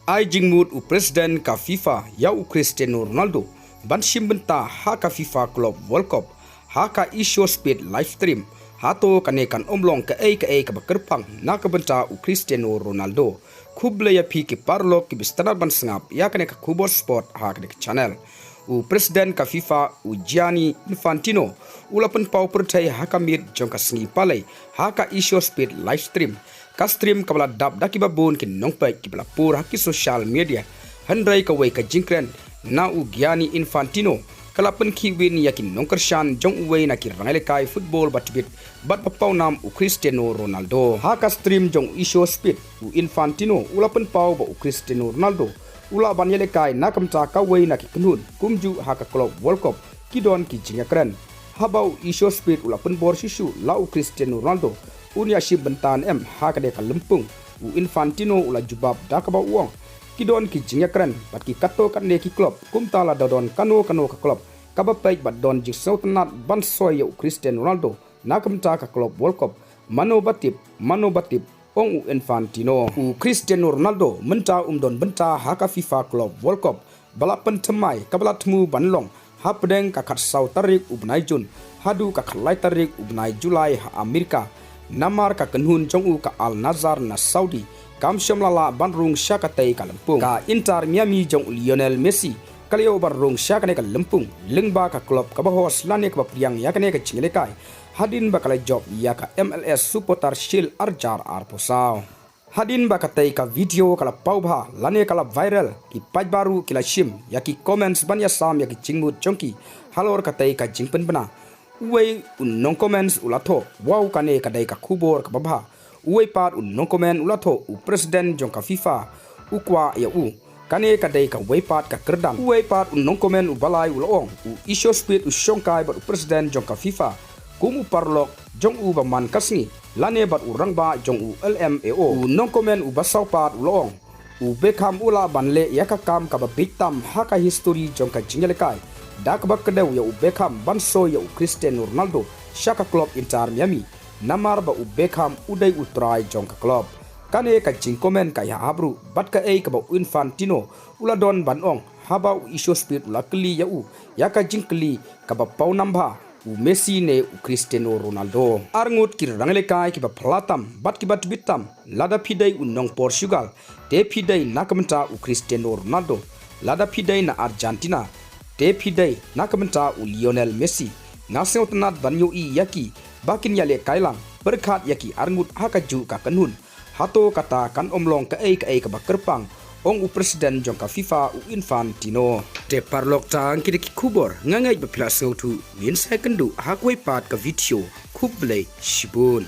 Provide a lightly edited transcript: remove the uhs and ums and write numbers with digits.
Ai jingmut u presiden ka FIFA ya u Cristiano Ronaldo ban shimbenta ha ka FIFA Club World Cup ha ka isyo speed live stream hato kanekan omlong ka ka bakirpang na ka benta u Cristiano Ronaldo kuble ya pi ki parlo ki bistana ban sngap ya kaneka kubor sport ha ka channel u presiden ka FIFA u Gianni Infantino ulapan pau pertai ha ka mir jong ka sngi palai ha ka isyo speed live stream ka stream kabala dab daki babon kin nongpai ki bala pur haki social media handrai ka wei ka jingkren na u Gianni Infantino kala pen ki win yakin nongkyrshan jong wei na ki rangale kai football batbit bat papau nam u Cristiano Ronaldo ha ka stream jong isyo speed u Infantino ula pen pau ba u Cristiano Ronaldo ula ban yele kai na kamta ka wei na ki knun kumju ha ka club World Cup ki don ki jingkren habau isyo speed ula pen bor shishu la u Cristiano Ronaldo unia shi bentan ha ka de ka lempung u Infantino ula jubab da ka ba uang kidon ki jingkren bat ki kato kan ne ki club kumtala dodon kano ka club ka ba pek bat don ji sautanat ban soy u Cristiano Ronaldo na kamta ka club World Cup mano batip ong u Infantino u Cristiano Ronaldo menta don benta ha ka FIFA Club World Cup bala pen temai ka bala temu banlong ha pedeng ka kat sau tarik u benai jun hadu ka khalai tarik u benai julai ha Amerika namar ka kenhun jong u ka Al Nazar na Saudi kam shamlala banrung syakatai ka lempung ka Inter Miami jong Lionel Messi kalio banrung syakane ka lempung lengba ka klub ka bahos lane ka priang yakane ka chinglekai hadin bakala job ya ka MLS supporter shil arjar arposao hadin bakatai ka video kala paubha lane kala viral ki paj baru kila shim yaki comments banya sam yaki chingmut chongki halor katai ka jingpen bana uwei unong comments ulato wow kane kadai ka kubor ka babha uwei pat unong comment ulato u presiden jong ka FIFA ukwa ya u kane kadai ka uwei pat ka kerdam uwei pat unong comment u balai ulong u isyo speed u shongkai bat u presiden jong ka FIFA kumu parlok jong u baman kasni lane bat u rangba jong u LMAO u nong comment u basau pat ulong u Beckham ula banle yakakam ka ba bitam haka history jong ka jingjelekai dak bak kedau ya u Beckham banso ya u Cristiano Ronaldo shaka club Inter Miami namar ba u Beckham udai utrai jong ka club kane ka jing komen ka ya abru bat ka ka ba Infantino ula don banong haba u isyo speed ula kli ya u ya ka jing kli ka ba pau namba u Messi ne u Cristiano Ronaldo arngut ki rangle kai ki ba platam bat ki bat bitam lada pidai u nong Portugal te pidai nakamta u Cristiano Ronaldo lada pidai na Argentina te pidai nakamta u Lionel Messi naseu tanat banyu i yaki bakin yale kailang berkat yaki arngut hakaju ka kanun hato kata kan omlong ka ka bakirpang ong u presiden jong ka FIFA u Infantino te parlok tang ki kubor ngangai bapila sautu min second hakwe pat ka video kuble shibun